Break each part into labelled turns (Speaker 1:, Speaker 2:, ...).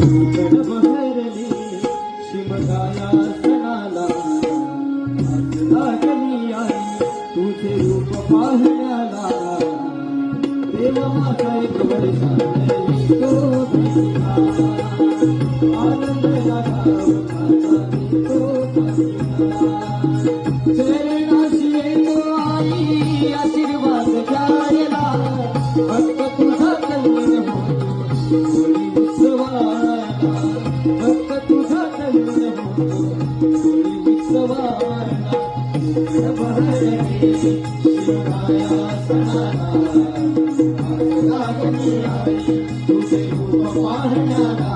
Speaker 1: गड बहरले शिमगाया सणाला आज लागली आई तुझे रूप पाहण्याला देवा माझा एक वर्षाने तो भेटला आनंद लागाव माझा तो भेटला चरणाशी येतो आई आशीर्वाद घ्यायला भक्त तुझा कल्याण होतो होळी उत्सवाला भक्त तुझा कल्याण होतो होळी उत्सवाला बहरले शिवराया सणाला आज लागली आई तुझे रूप पाहण्याला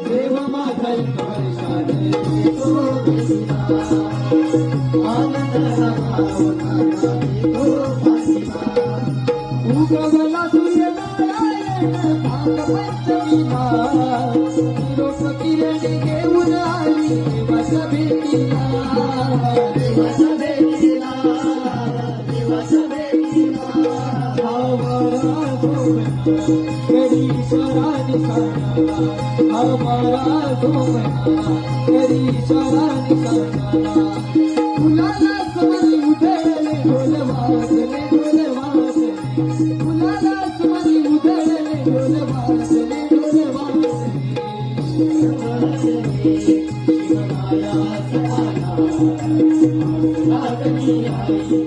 Speaker 1: देव माझा एक वर्षाने तो भेटला आनंद लागाव माझा तो भेटला उगवला सूर्यनारायण भागपंचमीला निरोप किरणी घेऊन आली देवाच्या भेटीला देवाच्या भेटीला देवाच्या भेटीला आवारा झोमना करी शरानी सारणाला आवारा झोमना करी शरानी सारणाला फुलाला समरी उधळले ढोल वाजले ढोल वाजले फुलाला समरी उधळले ढोल वाजले ढोल वाजले शिवराया सणाला आज लागली आई